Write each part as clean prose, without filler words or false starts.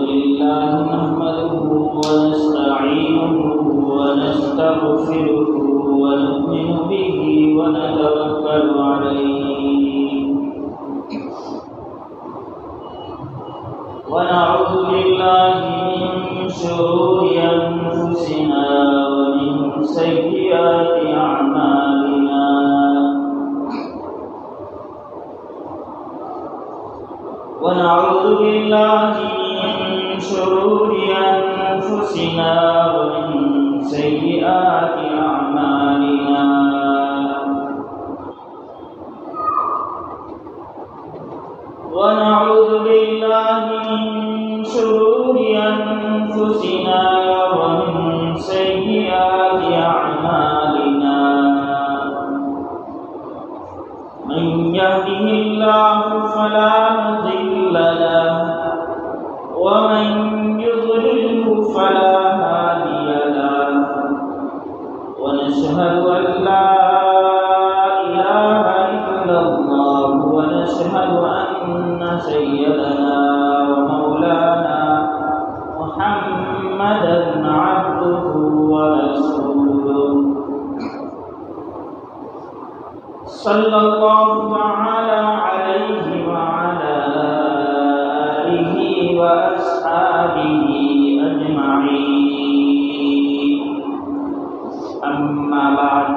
لله نحمده ونستعينه ونستغفره ونؤمن به ونتوكل عليه ونعوذ بالله من شرور أنفسنا ومن سيئات أعمالنا ونعوذ بالله من شرور أنفسنا ومن سيئات أعمالنا ونعوذ بالله من شرور أنفسنا ومن سيئات أعمالنا من يهده الله فلا مضل له ومن يضلله فلا هادي له ونشهد أن لا إله إلا الله ونشهد أن سيدنا ومولانا محمدا عبده ورسوله صلى الله تعالى عليه وعلى آله وأصحابه أجمعين أما بعد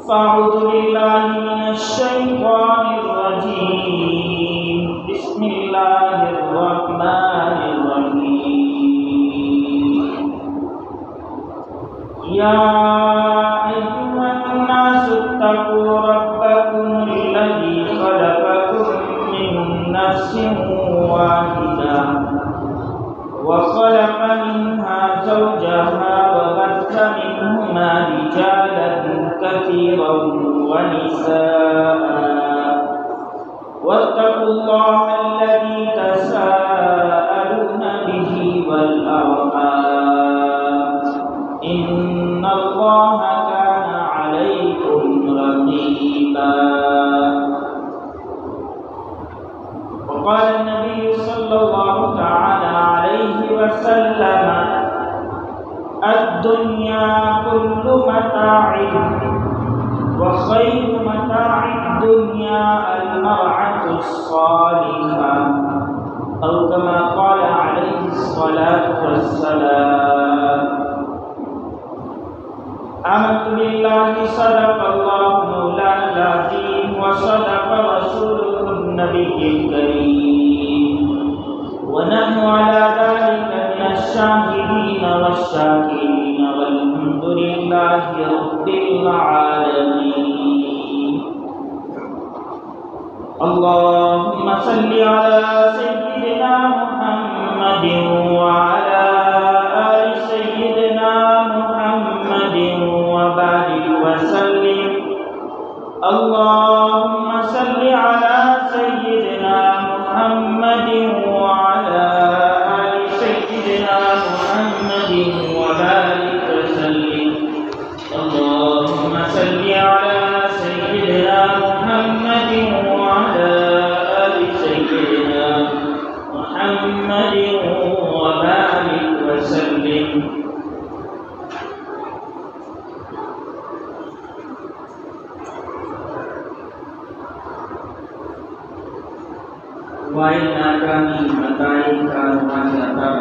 فأعوذ بالله من الشيطان الرجيم بسم الله الرحمن الرحيم يا أيها الناس اتقوا ربكم الذي خلقكم من نفس واحدة وخلق منها زوجها وبث منهما رجالا كثيرا ونساء واتقوا الله الذي تساءلون به والأرحام إن الله كان عليكم رقيبا وقال النبي صلى الله تعالى عليه وسلم الدنيا كل متاع وخير متاع الدنيا المرأة الصالحة أو كما قال عليه الصلاة والسلام آمنت بالله صدق الله مولانا العظيم وصدق رسوله النبي الكريم ونحن على ذلك من الشاهدين والشاكرين والحمد لله رب العالمين اللهم صل على سيدنا محمد وعلى آل سيدنا محمد وبارك وسلم اللهم صل على سيدنا محمد وعلى آل سيدنا محمد وبارك وسلم اللهم صل على سيدنا محمد وعلى آل سيدنا محمد وبارك وسلم Wahai kami mentai karuan datang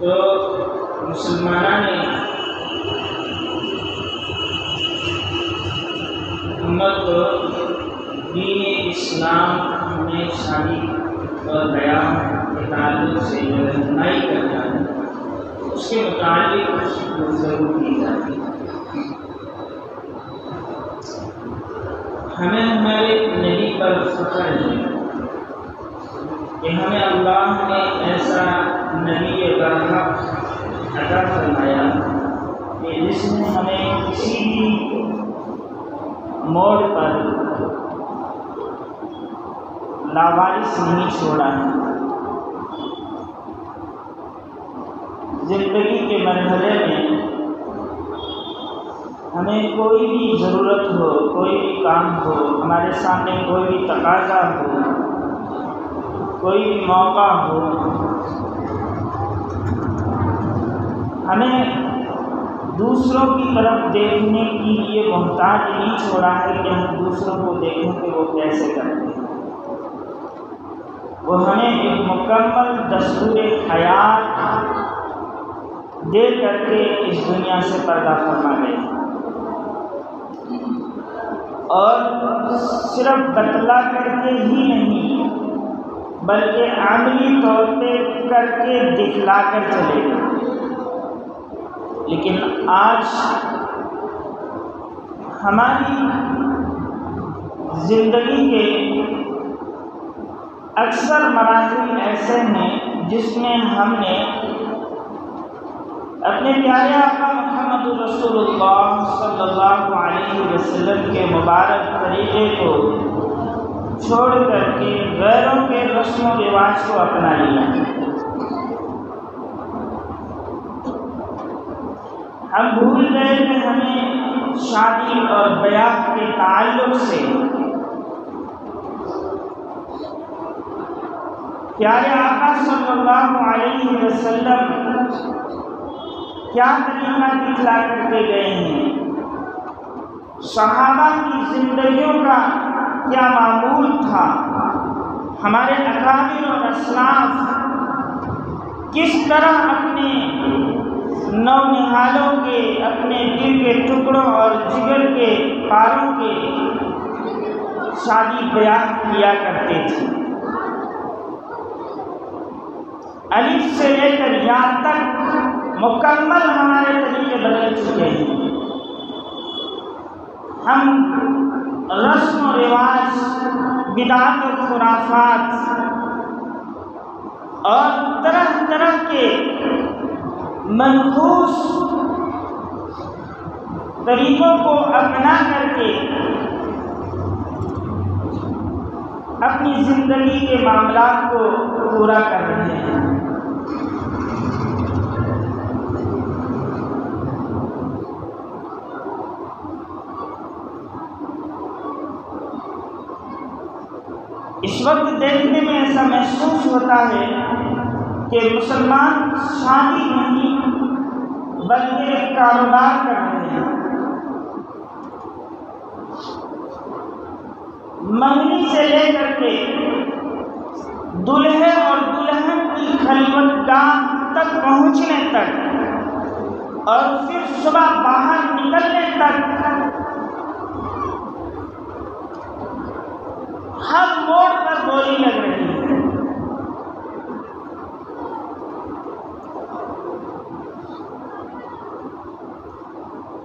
تو مسلمانوں نے امت کو دین اسلام میں شادی اور بیاہ کے تعلق سے جو رہنمائی کرنا ہے اس کے متعلق کچھ ضرور کی جاتی ہے۔ ہمیں ہمارے نبی پر فخر ہے کہ ہمیں اللہ نے ایسا نبی برحق عطا فرمایا کہ جس نے ہمیں کسی بھی موڑ پر لاوارث نہیں چھوڑا ہے۔ زندگی کے مرحلے میں ہمیں کوئی بھی ضرورت ہو، کوئی بھی کام ہو، ہمارے سامنے کوئی بھی تقاضا ہو، کوئی بھی موقع ہو، ہمیں دوسروں کی طرف دیکھنے کے لیے محتاج نہیں چھوڑا ہے کہ ہم دوسروں کو دیکھیں کہ وہ کیسے کرتے ہیں۔ وہ ہمیں ایک مکمل دستور حیات دے کر کے اس دنیا سے پردہ فرما گئے اور صرف بتلا کر کے ہی نہیں بلکہ عملی طور پہ کر کے دکھلا کر چلے گئے۔ لیکن آج ہماری زندگی کے اکثر مراحل ایسے ہیں جس میں ہم نے اپنے پیارے آقا محمد رسول اللہ صلی اللہ علیہ وسلم کے مبارک طریقے کو چھوڑ کر کے غیروں کے رسم و رواج کو اپنا لیا۔ ہم بھول گئے کہ ہمیں شادی اور بیاہ کے تعلق سے پیارے آقا صلی اللہ علیہ وسلم کیا طریقہ دکھلا کر کے گئے ہیں، صحابہ کی زندگیوں کا کیا معمول تھا، ہمارے اکابر اور اسلاف کس طرح اپنے نونہالوں کے، اپنے دل کے ٹکڑوں اور جگر کے پاروں کے شادی بیاہ کیا کرتے تھے۔ الف سے لے کر یا تک مکمل ہمارے طریقے بدل چکے ہیں۔ ہم رسم و رواج، بدعت و خرافات اور طرح طرح کے منحوس طریقوں کو اپنا کر کے اپنی زندگی کے معاملات کو پورا کر رہے ہیں۔ اس وقت دیکھنے میں ایسا محسوس ہوتا ہے کہ مسلمان شادی نہیں بلکہ ایک کاروبار کر رہے ہیں۔ منگنی سے لے کر کے دلہے اور دلہن کی خلوتگاہ تک پہنچنے تک اور پھر صبح باہر نکلنے تک ہر موڑ پر بولی لگ رہی ہے۔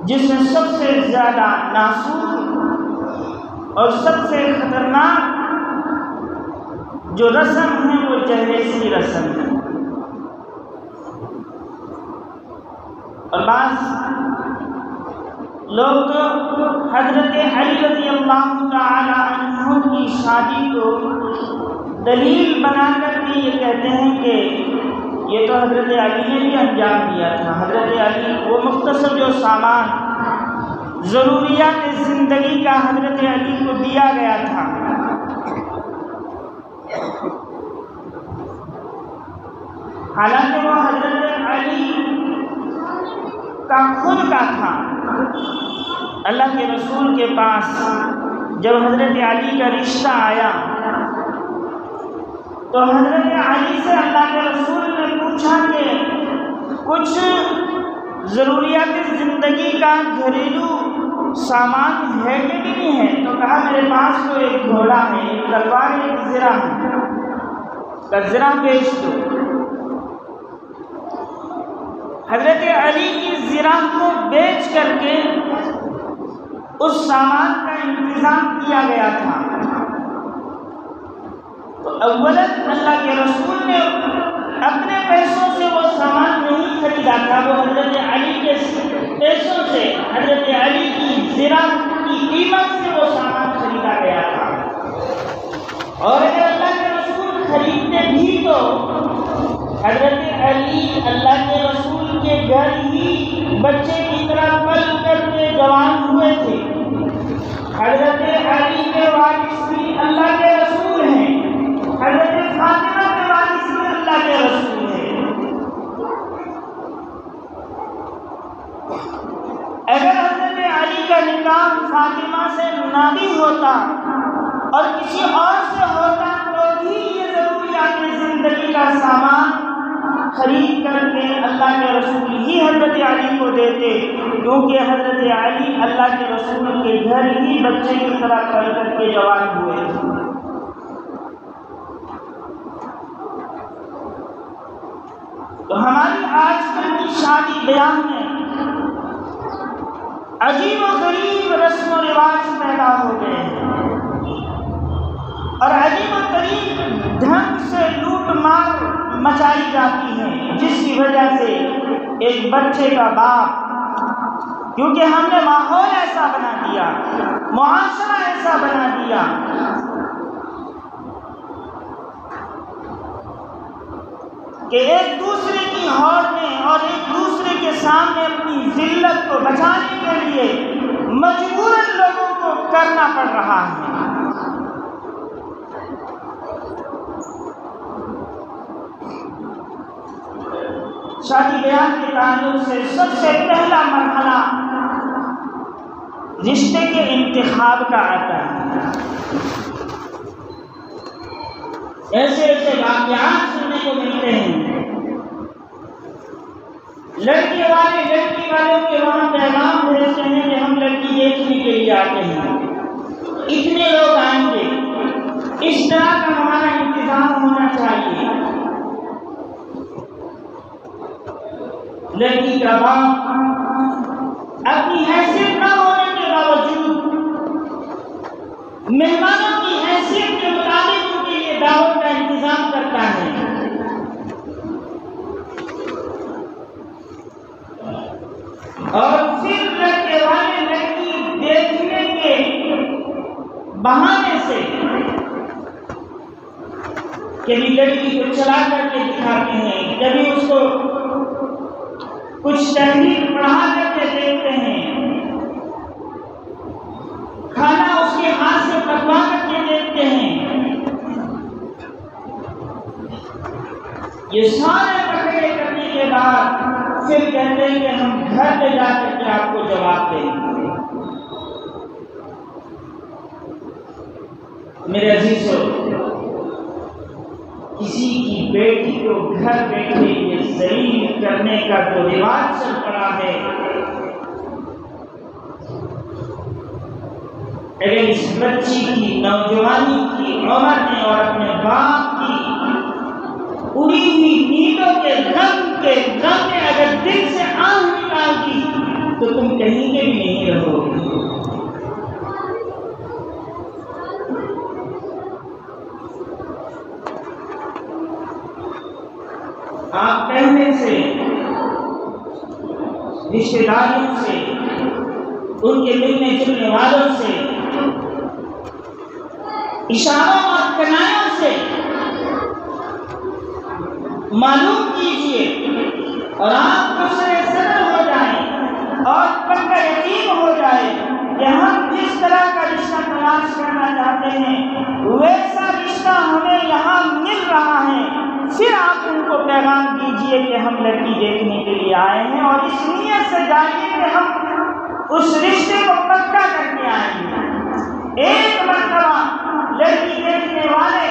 جس میں سب سے زیادہ ناسور اور سب سے خطرناک جو رسم ہے وہ جہیز کی رسم ہے۔ اور بعض لوگ تو حضرت علی رضی اللہ تعالی عنہ کی شادی کو دلیل بنا کر کے یہ کہتے ہیں کہ یہ تو حضرت علی نے بھی انجام دیا تھا۔ حضرت علی وہ مختصر جو سامان ضروریات زندگی کا حضرت علی کو دیا گیا تھا، حالانکہ وہ حضرت علی کا خود کا تھا۔ اللہ کے رسول کے پاس جب حضرت علی کا رشتہ آیا تو حضرت علی سے اللہ کے رسول نے پوچھا کہ کچھ ضروریات زندگی کا گھریلو سامان ہے کہ نہیں ہے؟ تو کہا میرے پاس تو ایک گھوڑا ہے، ایک تلوار ہے، ایک زرہ ہے، زرہ بیچ دو۔ حضرت علی کی زرہ کو بیچ کر کے اس سامان کا انتظام کیا گیا تھا۔ تو اولاً اللہ کے رسول نے اپنے پیسوں سے وہ سامان نہیں خریدا تھا، وہ حضرت علی کے پیسوں سے، حضرت علی کی زرہ کی قیمت سے وہ سامان خریدا گیا تھا۔ اور اگر اللہ کے رسول خریدتے بھی تو حضرت علی اللہ کے رسول کے گھر ہی بچے کی طرح پل کر کے جوان ہوئے تھے۔ حضرت علی کے وارث بھی اللہ کے رسول ہیں، حضرت فاطمہ کے وارث بھی اللہ کے رسول ہیں۔ اگر حضرت علی کا نکاح فاطمہ سے نہ بھی ہوتا اور کسی اور سے ہوتا تو بھی یہ ضروریات زندگی کا سامان خرید کر کے اللہ کے رسول ہی حضرت علی کو دیتے، کیونکہ حضرت علی اللہ کے رسول کے گھر ہی بچے کی طرح پل کر کے جوان ہوئے تھے۔ تو ہماری آج کل کی شادی بیاہ میں عجیب و غریب رسم و رواج پیدا ہو گئے ہیں اور عجیب و غریب ڈھنگ سے لوٹ مار مچائی جاتی ہے، جس کی وجہ سے ایک بچے کا باپ، کیونکہ ہم نے ماحول ایسا بنا دیا، معاشرہ ایسا بنا دیا کہ ایک دوسرے کی ہوڑ میں اور ایک دوسرے کے سامنے اپنی ذلت کو بچانے کے لیے مجبوراً لوگوں کو کرنا پڑ رہا ہے۔ شادی بیاہ کے تعلق سے سب سے پہلا مرحلہ رشتے کے انتخاب کا آتا ہے۔ ایسے ایسے واقعات سننے کو ملتے ہیں، لڑکی والے لڑکی والوں کے وہاں پیغام بھیجتے ہیں کہ ہم لڑکی دیکھنے کے لیے آتے ہیں، اتنے لوگ آئیں گے، اس طرح کا ہمارا انتظام ہونا چاہیے۔ لڑکی کا باپ اپنی حیثیت نہ ہونے کے باوجود مہمانوں کی حیثیت کے مطابق ان کے لیے دعوت کا انتظام کرتا ہے۔ اور پھر لڑکے والے لڑکی دیکھنے کے بہانے سے کبھی لڑکی کو چلا کر کے دکھاتے ہیں، کبھی اس کو کچھ تحریر پڑھا کر کے دیکھتے ہیں، کھانا اس کے ہاتھ سے پکوا کر کے دیکھتے ہیں۔ یہ سارے پکڑے کرنے کے بعد پھر کہتے ہیں کہ ہم گھر پہ جا کر کے آپ کو جواب دیں گے۔ میرے عزیزو، کسی کی بیٹی کو گھر بیٹھے یہ ذلیل کرنے کا جو رواج چل پڑا ہے، اگر اس بچی کی نوجوانی کی عمر میں اور اپنے باپ کی اڑی ہوئی نیندوں کے غم میں اگر دل سے آہ نکال دی تو تم کہیں کے بھی نہیں رہو گے۔ آپ کہنے سے، رشتے داروں سے، ان کے ملنے جلنے والوں سے، اشاروں اور کنایوں سے معلوم کیجئے اور آپ دوسرے صدر ہو جائیں اور پکا یقین ہو جائے کہ ہم جس طرح کا رشتہ تلاش کرنا چاہتے ہیں ویسا رشتہ ہمیں یہاں مل رہا ہے، پھر آپ ان کو پیغام دیجئے کہ ہم لڑکی دیکھنے کے لیے آئے ہیں، اور اس نیت سے جائیے کہ ہم اس رشتے کو پکا کر کے آئیں گے۔ ایک مرتبہ لڑکی دیکھنے والے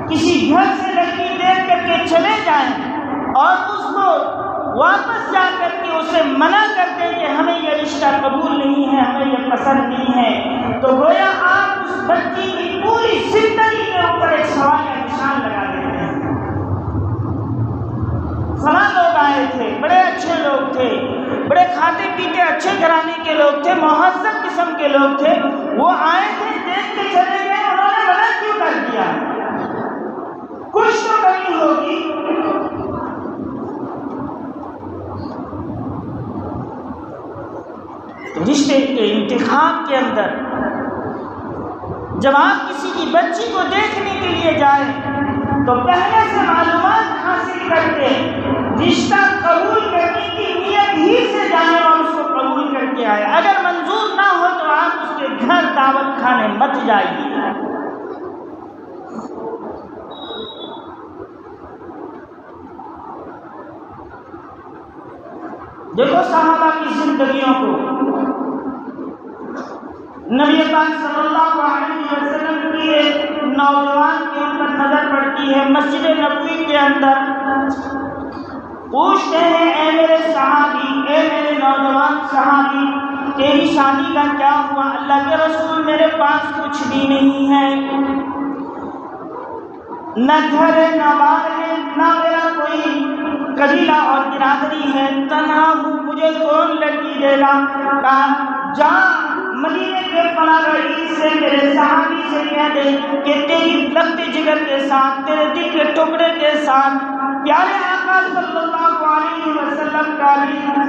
کسی گھر سے لڑکی دیکھ کر کے چلے جائیں اور اس کو واپس جا کر کے اسے منع کر دیں کہ ہمیں یہ رشتہ قبول نہیں ہے، ہمیں یہ پسند نہیں ہے، تو گویا آپ اس بچی کی پوری زندگی کے اوپر ایک سوال کا نشان لگا دیتے ہیں۔ فلاں لوگ آئے تھے، بڑے اچھے لوگ تھے، بڑے کھاتے پیتے اچھے گھرانے کے لوگ تھے، مہذب قسم کے لوگ تھے، وہ آئے تھے، دیکھ کے چلے گئے، انہوں نے منع کیوں کر دیا؟ کچھ تو کمی ہوگی۔ رشتے کے انتخاب کے اندر جب آپ کسی کی بچی کو دیکھنے کے لیے جائیں تو پہلے سے معلومات حاصل کر کے رشتہ قبول کرنے کی نیت ہی سے جائیں اور اس کو قبول کر کے آئے۔ اگر منظور نہ ہو تو آپ اس کے گھر دعوت کھانے مت جائیے۔ دیکھو صحابہ کی زندگیوں کو، نبی پاک صلی اللہ علیہ وسلم کی ایک نوجوان کے اوپر نظر پڑتی ہے مسجد نبوی کے اندر، پوچھتے ہیں اے میرے صحابی، اے میرے نوجوان صحابی، تیری شادی کا کیا ہوا؟ اللہ کے رسول میرے پاس کچھ بھی نہیں ہے، نہ گھر ہے، نہ بار ہے، نہ میرا کوئی قبیلہ اور برادری ہے، تنہا ہوں، مجھے کون لڑکی دے گا؟ کہا جا مدینے کے فلاں رئیس سے میرے صحابی سے کہہ دے کہ تیری لگتے جگر کے ساتھ، تیرے دل کے ٹکڑے کے ساتھ پیارے آقا صلی اللہ علیہ وسلم کا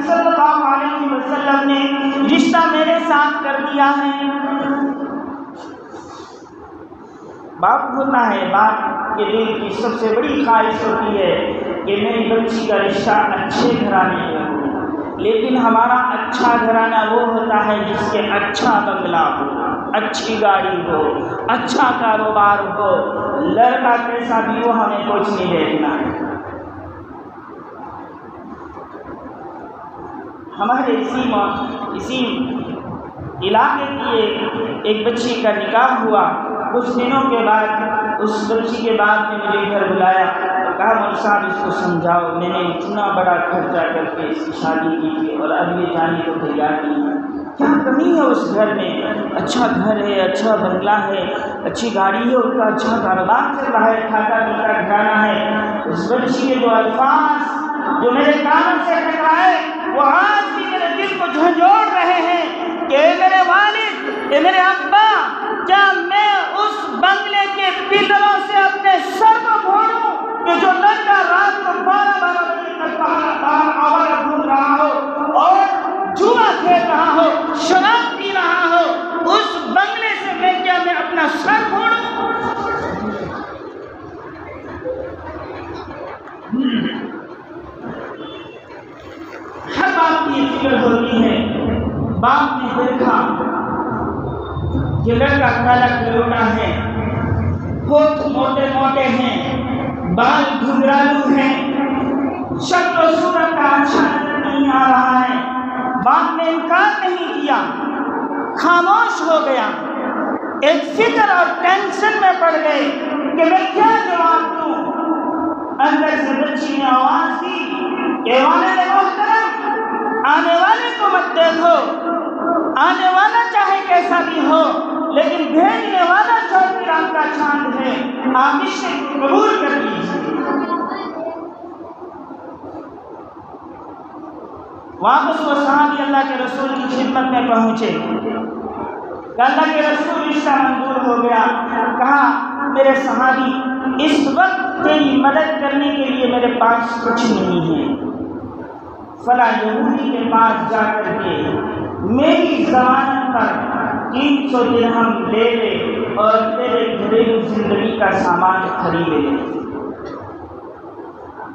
صلی اللہ علیہ وسلم نے رشتہ میرے ساتھ کر دیا ہے۔ باپ ہوتا ہے، باپ کے دل کی سب سے بڑی خواہش ہوتی ہے کہ میری بچی کا رشتہ اچھے گھرانے میں ہو، لیکن ہمارا اچھا گھرانہ وہ ہوتا ہے جس کے اچھا بنگلہ ہو، اچھی گاڑی ہو، اچھا کاروبار ہو، لڑکا کیسا بھی ہو ہمیں کچھ نہیں دیکھنا ہے۔ ہمارے اسی علاقے کی ایک بچی کا نکاح ہوا، کچھ دنوں کے بعد اس بچی کے بعد نے مجھے گھر بلایا اور کہا مول صاحب اس کو سمجھاؤ، میں نے اتنا بڑا خرچہ کر کے اس کی شادی کی تھی اور اب یہ جانے کو تیار نہیں ہے، کیا کمی ہے اس گھر میں؟ اچھا گھر ہے، اچھا بنگلہ ہے، اچھی گاڑی ہے، ان کا اچھا کاروبار چل رہا ہے، کھاتا پیتا گھرانا ہے۔ اس بچی کے جو الفاظ جو میرے کانوں سے ٹکرائے وہ آج بھی میرے دل کو جھنجھوڑ رہے ہیں کہ اے میرے والد، اے میرے ابا، کیا میں اس بنگلے کے پلروں سے اپنے سر کو پھوڑوں کہ جو لڑکا رات کو 12 بجے تک باہر آوارہ گھوم رہا ہو اور جوا کھیل رہا ہو، شراب پی رہا ہو، اس بنگلے سے میں اپنا سر پھوڑوں؟ ہر باپ کی فکر ہوتی ہے۔ باپ نے دیکھا کہ لڑکا کالا کلوٹا ہے، ہونٹ موٹے موٹے ہیں، بال گھنگرالو ہیں، شکل و صورت کا اچھا نظر نہیں آ رہا ہے۔ باپ نے انکار نہیں کیا، خاموش ہو گیا، ایک فکر اور ٹینشن میں پڑ گئے کہ میں کیا جواب دوں۔ اندر سے بچی نے آواز دی کہ والد محترم، آنے والے کو مت دیکھو، آنے والا چاہے کیسا بھی ہو لیکن بھیجنے والا 24 رات کا چاند ہے، آپ اس سے قبول کر لیجیے۔ واپس وہ صحابی اللہ کے رسول کی خدمت میں پہنچے کہ اللہ کے رسول رشتہ منظور ہو گیا۔ کہا میرے صحابی، اس وقت تیری مدد کرنے کے لیے میرے پاس کچھ نہیں ہے، فلاں یہودی کے پاس جا کر کے میری ضمانت پر 300 درہم لے لے اور تیرے گھریلو زندگی کا سامان خرید لے۔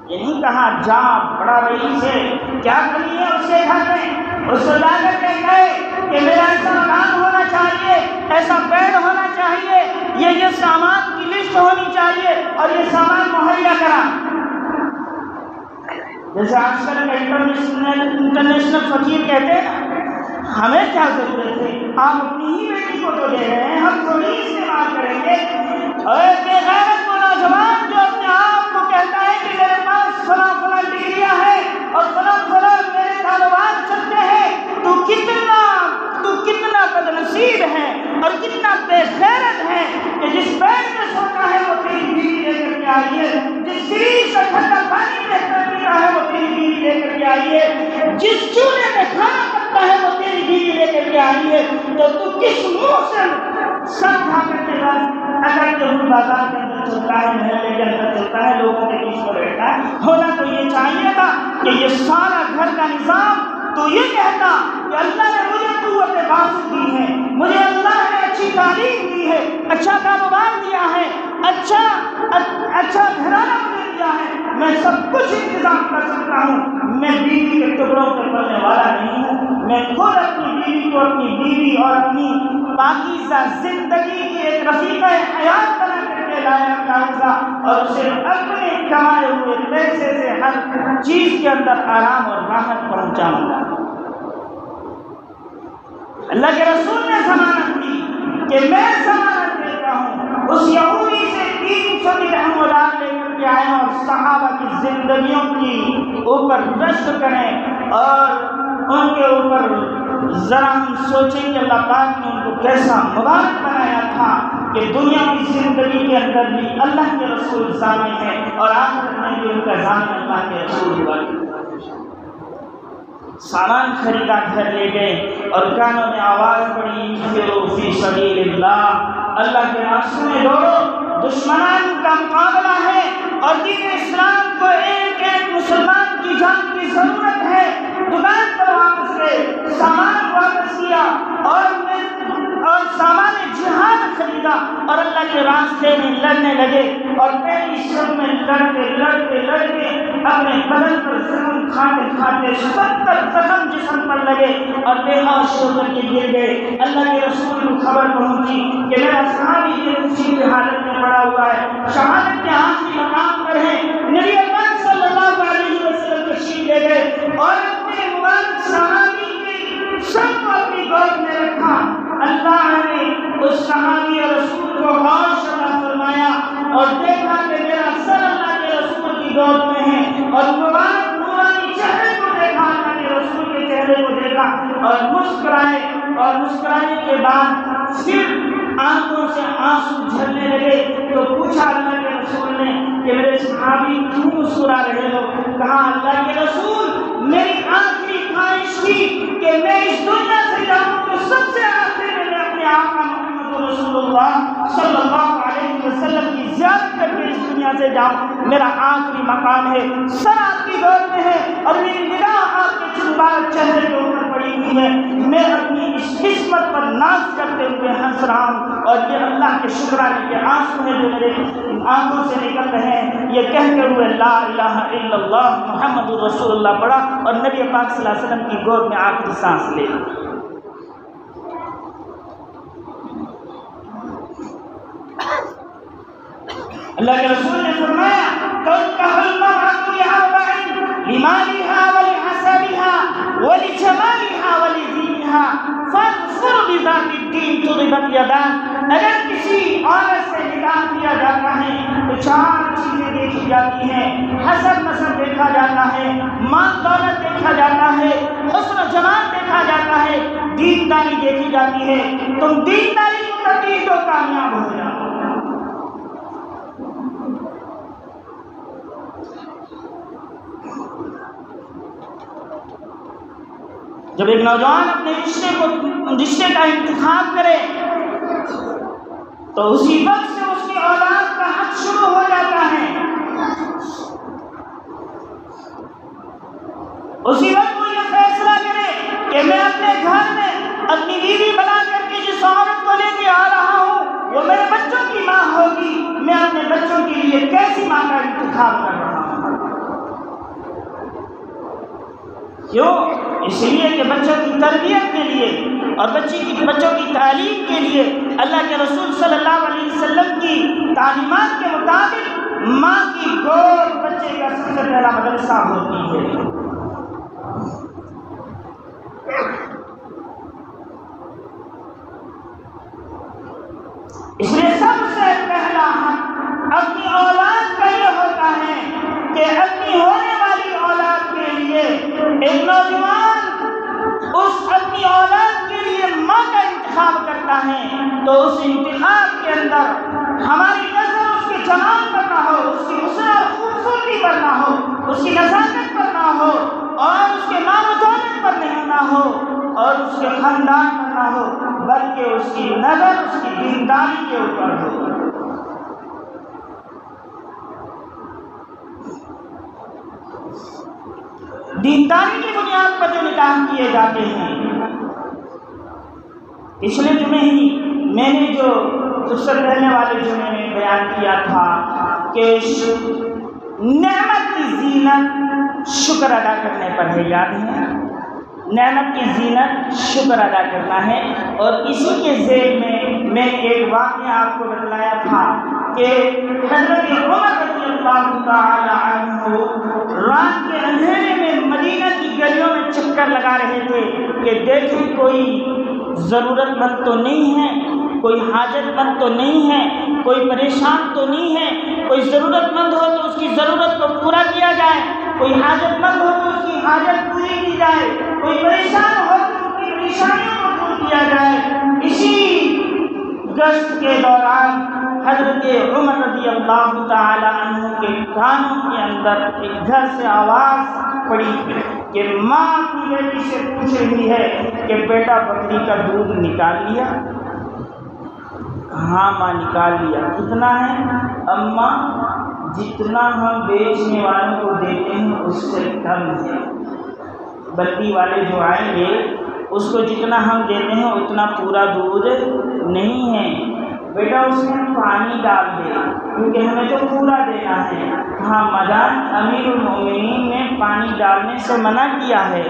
یہ نہیں کہا جا بڑا رئیس ہے، کیا کمی ہے اس کے گھر میں، اس کو لا کر کے کہے کہ میرا ایسا مکان ہونا چاہیے، ایسا بیڈ ہونا چاہیے، یہ سامان کی لسٹ ہونی چاہیے اور یہ سامان مہیا کرا۔ جیسے آج کل انٹرنیشنل فقیر کہتے ہیں ہمیں کیا ضرورت ہے، آپ اپنی ہی بیٹی کو تو دے رہے ہیں، ہم تھوڑی استعمال کریں گے۔ اور بے غیرت وہ نوجوان جو اپنے آپ کو کہتا ہے کہ میرے پاس فلاں ڈگریاں ہیں اور جس چولہے میں کھانا پکتا ہے وہ تیری بیوی لے کر کے آئی ہے، تو کس منہ سے سر کھا کر کے اگر کہ بازار کے اندر چلتا ہے، محلے کے اندر چلتا ہے، لوگوں کے بیچ میں بیٹھتا ہے؟ ہونا تو یہ چاہیے تھا کہ یہ سارا گھر کا نظام تو یہ کہتا کہ اللہ نے مجھے قوت باسط دی ہے، مجھے اللہ نے اچھی تعلیم دی ہے، اچھا کاروبار دیا ہے، اچھا گھرانہ مجھے دیا ہے، میں سب کچھ انتظام کر سکتا ہوں، میں بیوی کے ٹکڑوں پر پلنے والا نہیں ہوں، میں خود اپنی بیوی کو اپنی بیوی اور اپنی پاکیزہ زندگی کی ایک رفیقہ حیات بنا کر کے لایا کروں گا، اور اسے اپنے کمائے ہوئے پیسے سے ہر چیز کے اندر آرام اور راحت پہنچاؤں گا۔ اللہ کے رسول نے ضمانت دی کہ میں ضمانت دیتا ہوں، اس یہودی سے 300 درہم اولاد لے کر کے آئے اور صحابہ کی زندگیوں کی اوپر رشک کریں، اور ان کے اوپر ذرا ہم سوچیں کہ اللہ پاک نے ان کو کیسا مبارک بنایا تھا کہ دنیا کی زندگی کے اندر بھی اللہ کے رسول ضامن ہے، اور آخرت میں بھی ان کا ضامن اللہ کے رسول ہوا۔ سامان خریدا، گھر لے گئے اور کانوں میں آواز پڑی، انفروا فی سبیل اللہ، اللہ کے راستے میں دوڑو، دشمنان کا مقابلہ ہے اور دین اسلام کو ایک ایک مسلمان کی جان کی ضرورت ہے۔ دکان پر واپس گئے، سامان واپس کیا اور سامان جہاد خریدا اور اللہ کے راستے میں لڑنے لگے، اور پہلی شب میں لڑتے اپنے بدن پر زخم کھاتے 70 زخم جسم پر لگے اور بے ہوش ہو کر کے گر گئے۔ اللہ کے رسول کو خبر پہنچی کہ میرا صحابی یہ مصیبت حالت میں پڑا ہوا ہے، شہادت کے آخری مقام پر ہے۔ نبی پاک صلی اللہ علیہ وسلم تشریف لے گئے اور اپنے مبارک صحابی کے سب کو اپنی گود میں رکھا۔ اللہ نے اس صحابی اور رسول کو ہوش عطا فرمایا اور دیکھا کہ میرا سر اللہ کے رسول کی گود میں ہے، اور مبارک نورانی چہرے کو دیکھا، اللہ کے رسول کے چہرے کو دیکھا اور مسکرائے، اور مسکرانے کے بعد پھر آنکھوں سے آنسو جھرنے لگے۔ تو پوچھا اللہ کے رسول نے کہ میرے صحابی کیوں مسکرا رہے ہو؟ کہا اللہ کے رسول میری آخری خواہش تھی کہ میں اس دنیا سے جاؤں تو سب سے آخر میں اپنے آقا محمد رسول اللہ صلی اللہ علیہ وسلم کی زیارت کر کے اس دنیا سے جاؤں، میرا آخری مقام ہے، سر آپ کی گود میں ہے اور میری نگاہ آپ کے مبارک چہرے کے اوپر پڑی ہوئی ہے، میں اپنی اس قسمت پر ناز کرتے ہوئے ہنس رہا ہوں، اور یہ اللہ کے شکرانے کے آنسو ہیں جو میرے آنکھوں سے نکل رہے ہیں۔ یہ کہتے ہوئے لا الہ الا اللہ محمد رسول اللہ پڑھا اور نبی پاک صلی اللہ علیہ وسلم کی گود میں آخری سانس لے لی۔ اللہ کے رسول نے فرمایا تنكح المرأة لأربع لمالها ولحسبها ولجمالها ولدينها فاظفر بذات الدين تربت يداك۔ اگر کسی عورت سے نکاح کیا جاتا ہے تو 4 چیزیں دیکھی جاتی ہیں، حسب نسب دیکھا جاتا ہے، مال دولت دیکھا جاتا ہے، حسن و جمال دیکھا جاتا ہے، دینداری دیکھی جاتی ہے۔ تم دینداری کو کرتی تو کامیاب ہو جاؤ۔ جب ایک نوجوان اپنے رشتے کا انتخاب کرے تو اسی وقت سے اس کی اولاد کا حق شروع ہو جاتا ہے، اسی وقت وہ یہ فیصلہ کرے کہ میں اپنے گھر میں اپنی بیوی بنا کر کے جس عورت کو لے کے آ رہا ہوں وہ میرے بچوں کی ماں ہوگی، میں اپنے بچوں کے لیے کیسی ماں کا انتخاب کر رہا ہوں۔ کیوں؟ اس لیے کہ بچوں کی تربیت کے لیے اور بچوں کی تعلیم کے لیے اللہ کے رسول صلی اللہ علیہ وسلم کی تعلیمات کے مطابق ماں کی گود بچے کا سب سے پہلا مدرسہ ہوتی ہے۔ اس لیے سب سے پہلا حق اپنی اولاد کا یہ ہوتا ہے کہ اپنی ہونے والی اولاد کے لیے ایک نوجوان اس اپنی اولاد کے لیے ماں کا انتخاب کرتا ہے تو اس انتخاب کے اندر ہماری نظر اس کے جمال پر نہ ہو، اس کی حسن اور خوبصورتی پر نہ ہو، اس کی نزاکت پر نہ ہو، اس کے خاندان پر نہ ہو، بلکہ اس کی نظر اس کی دینداری کے اوپر ہو۔ دینداری کی بنیاد پر جو نکاح کیے جاتے ہیں، پچھلے جمعے ہی میں نے جو اس سے پہلے والے جمعے میں بیان کیا تھا کہ نعمت کی زینت شکر ادا کرنے پر ہے، یاد ہے؟ نعمت کی زینت شکر ادا کرنا ہے۔ اور اسی کے ذیل میں ایک واقعہ آپ کو بتلایا تھا کہ حضرت عمر رضی اللہ تعالی عنہ رات کے اندھیرے میں مدینہ کی گلیوں میں چکر لگا رہے تھے کہ دیکھیں کوئی ضرورت مند تو نہیں ہے، کوئی حاجت مند تو نہیں ہے، کوئی پریشان تو نہیں ہے، کوئی ضرورت مند ہو تو اس کی ضرورت کو پورا کیا جائے، کوئی حاجت مند ہو تو اس کی حاجت پوری کی جائے، کوئی پریشان ہو تو اس کی پریشانیوں کو دور کیا جائے۔ اسی گشت کے دوران حضرت عمر رضی اللہ تعالی عنہ کے کانوں کے اندر ایک گھر سے آواز پڑی کہ ماں اپنی بیٹی سے پوچھ رہی ہے کہ بیٹا بکری کا دودھ نکال لیا؟ ہاں ماں نکال لیا۔ کتنا ہے؟ اماں جتنا ہم بیچنے والوں کو دیتے ہیں اس سے کم ہے، بلدی والے جو آئیں گے اس کو جتنا ہم دیتے ہیں اتنا پورا دودھ نہیں ہے، بیٹا اس میں پانی ڈال دے کیونکہ ہمیں تو پورا دینا ہے۔ ہاں مدان امیر المومنین نے پانی ڈالنے سے منع کیا ہے۔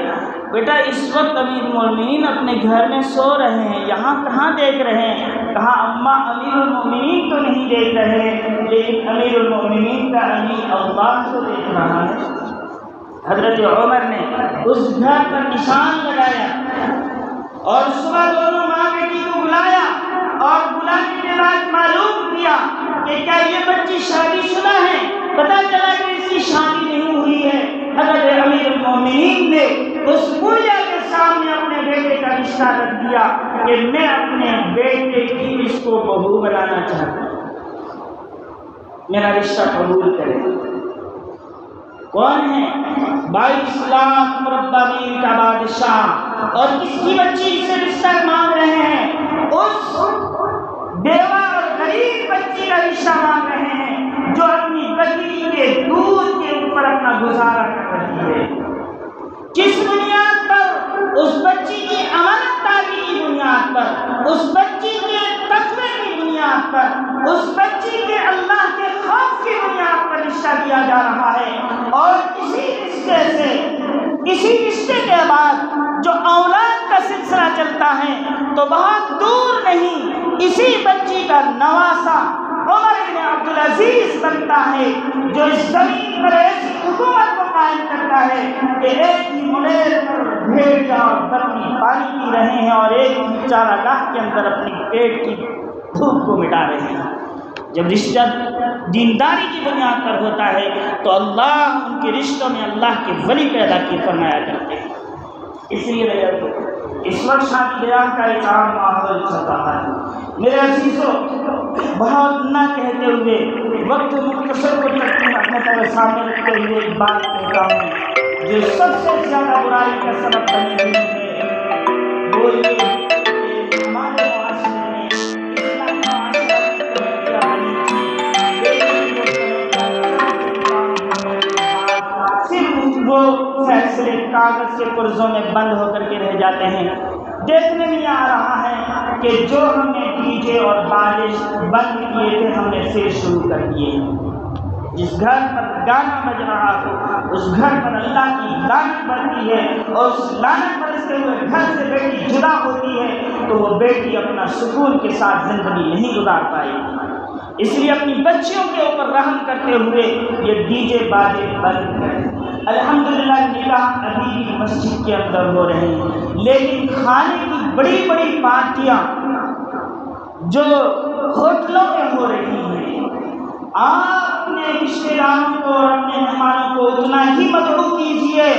بیٹا اس وقت امیر المومنین اپنے گھر میں سو رہے ہیں، یہاں کہاں دیکھ رہے ہیں؟ کہا اماں امیر المومنین تو نہیں دیکھ رہے، لیکن امیر المومنین کا امیر اللہ تو دیکھ رہا ہے۔ حضرت عمر نے اس گھر پر نشان لگایا اور صبح دونوں ماں بیٹی کو بلایا اور بلانے کے بعد معلوم کیا کہ کیا یہ بچی شادی شدہ ہے؟ پتہ چلا کہ اس کی شادی نہیں ہوئی ہے۔ حضرت امیر المومنین نے اس بڑھیا کے سامنے اپنے بیٹے کا رشتہ رکھ دیا کہ میں اپنے بیٹے کی اس کو بہو بنانا چاہتا ہوں، میرا رشتہ قبول کرے۔ کون ہے؟ 22 لاکھ مربع میل کا بادشاہ، اور کس کی بچی سے رشتہ مانگ رہے ہیں؟ اس بیوہ اور غریب بچی کا رشتہ مانگ رہے ہیں جو اپنی بکری کے دودھ کے اوپر اپنا گزارا کر رہی ہے۔ کس بنیاد پر؟ اس بچی کی امانت داری کی بنیاد پر، اس بچی کے تقوی کی بنیاد پر، اس بچی کے اللہ کے خوف کی بنیاد پر رشتہ دیا جا رہا ہے۔ اور اسی رشتے کے بعد جو اولاد کا سلسلہ چلتا ہے تو بہت دور نہیں اسی بچی کا نواسا عمر بن عبدالعزیز بنتا ہے، جو اس زمین پر ایسی حکومت کو قائم کرتا ہے کہ ایک ہی منیر پر بھیڑیاں اور بکری پانی پی رہے ہیں اور ایک ہی چارگاہ کے اندر اپنی پیٹ کی بھوک کو مٹا رہے ہیں۔ جب رشتہ دینداری کی بنیاد پر ہوتا ہے تو اللہ ان کے رشتوں میں اللہ کے ولی پیدا کی فرمایا کرتے ہیں۔ اس لیے اس وقت شادی بیاہ کا ایک عام ماحول چل رہا ہے۔ میرے عزیزوں، بہت نہ کہتے ہوئے وقت مختصر کو اپنے طرف سامنے رکھتے ہوئے ایک بات کہتا ہوں جو سب سے زیادہ برائی کا سبب بنی ہوئی ہے، وہ یہ کہ ہمارے معاشرے میں وہ فیصلے کاغذ کے پرزوں میں بند ہو کر کے رہ جاتے ہیں۔ دیکھنے میں آ رہا ہے کہ جو ہم نے ڈی جے اور بارش بند کیے تھے ہم نے پھر شروع کر دیے ہیں۔ جس گھر پر گانا بج رہا ہو اس گھر پر اللہ کی لعنت برتی ہے، اور اس لعنت برستے ہوئے گھر سے بیٹی جدا ہوتی ہے تو وہ بیٹی اپنا سکون کے ساتھ زندگی نہیں گزار پائے گی۔ اس لیے اپنی بچیوں کے اوپر رحم کرتے ہوئے یہ ڈی جے باجے بند کریں۔ الحمدللہ نکاح ابھی بھی مسجد کے اندر ہو رہے ہیں، لیکن کھانے کی بڑی بڑی پارٹیاں جو ہوٹلوں میں ہو رہی ہیں، آپ اپنے رشتے داروں کو اور اپنے مہمانوں کو اتنا ہی مدعو کیجیے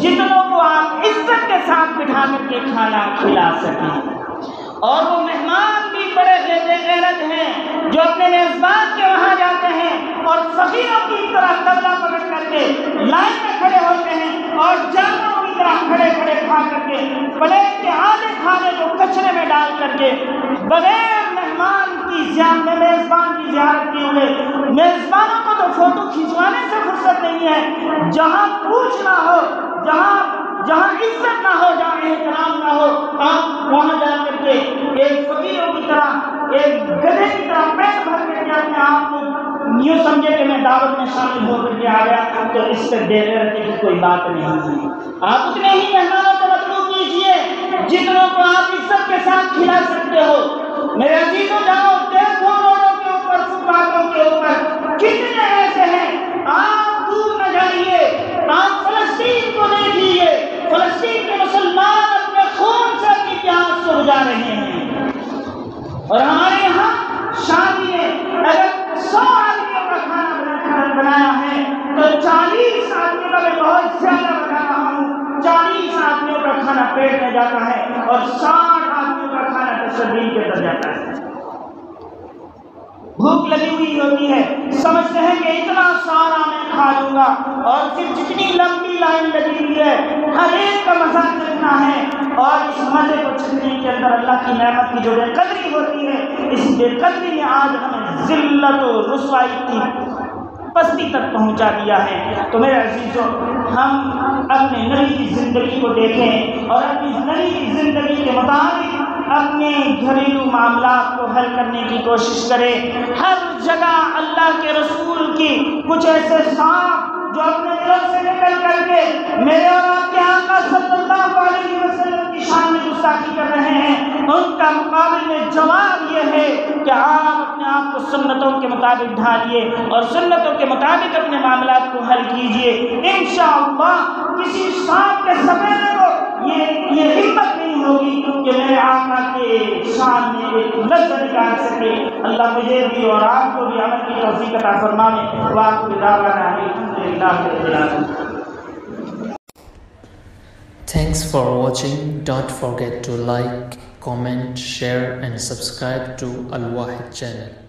جتنوں کو آپ عزت کے ساتھ بٹھا کر کے کھانا کھلا سکیں۔ اور وہ مہمان بھی بڑے غیرت ہیں جو اپنے میزبان کے وہاں جاتے ہیں اور فقیروں کی طرح قبلہ پکڑ کر کے لائن میں کھڑے ہوتے ہیں اور جانوں کی طرح کھڑے کھڑے کھا کر کے، پلیٹ کے آدھے کھانے کو کچرے میں ڈال کر کے، بغیر میزبان کی زیارت کیے ہوئے، میزبانوں کو تو فوٹو کھینچوانے سے فرصت نہیں ہے، جہاں پوچھنا ہو، جہاں عزت نہ ہو، جہاں احترام نہ ہو، آپ وہاں جا کر کے ایک فقیروں کی طرح، ایک گدھے کی طرح پیٹ بھر کر کے اپنے آپ کو یوں سمجھے کہ میں دعوت میں شامل ہو کر کے آ گیا، تو اس سے بے غیرتی کی کوئی بات نہیں ہے۔ آپ اتنے ہی مہمانوں کو مطلوب کیجیے جتنوں کو آپ عزت کے ساتھ کھلا سکتے ہو۔ میرے عزیزوں، جاؤ دیکھو روڈوں کے اوپر، فٹ پاتھوں کے اوپر کتنے ایسے ہیں، آپ دور نہ جائیے، آپ فلسطین کو دیکھیے، فلسطین کے مسلمان اپنے خون سے اپنی پیاس کو بجھا رہے ہیں، اور ہمارے یہاں شادی میں اگر 100 آدمیوں کا کھانا بنایا ہے تو 40 آدمیوں کا، میں بہت زیادہ بتا رہا ہوں، 40 آدمیوں کا کھانا پیٹ میں جاتا ہے اور 60 آدمیوں کا کھانا تصدیق کے اندر جاتا ہے۔ بھوک لگی ہوئی ہوتی ہے، سمجھتے ہیں کہ اتنا سارا میں کھا لوں گا، اور پھر جتنی لمبی لائن لگی ہوئی ہے، ہر ایک کا مزہ چکھنا ہے، اور اس مزے کو چکھنے کے اندر اللہ کی نعمت کی جو بے قدری ہوتی ہے، اس بے قدری نے آج ہمیں ذلت و رسوائی کی پستی تک پہنچا دیا ہے۔ تو میرے عزیزوں، ہم اپنے نبی کی زندگی کو دیکھیں اور اپنی نبی کی زندگی کے مطابق اپنے گھریلو معاملات کو حل کرنے کی کوشش کریں۔ ہر جگہ اللہ کے رسول کی کچھ ایسے سانپ جو اپنے دل سے نکل کر کے میرے اور آپ کے آقا صلی اللہ علیہ وسلم کی شان میں گستاخی کر رہے ہیں، ان کا مقابل میں جواب یہ ہے کہ آپ اپنے آپ کو سنتوں کے مطابق ڈھالیے اور سنتوں کے مطابق اپنے معاملات کو حل کیجیے۔ انشاءاللہ کسی سانپ کے سپینے کو یہ ہمت نہیں ہوگی کہ میرے آقا کے شان میں ایک لفظ نکال سکے۔ اللہ مجھے بھی اور آپ کو بھی عمل کی توفیق عطا فرمائے۔ وآخر دعوانا الحمدللہ رب العالمین۔ Thanks for watching. Don't forget to like, comment, share and subscribe to Al Wahid channel.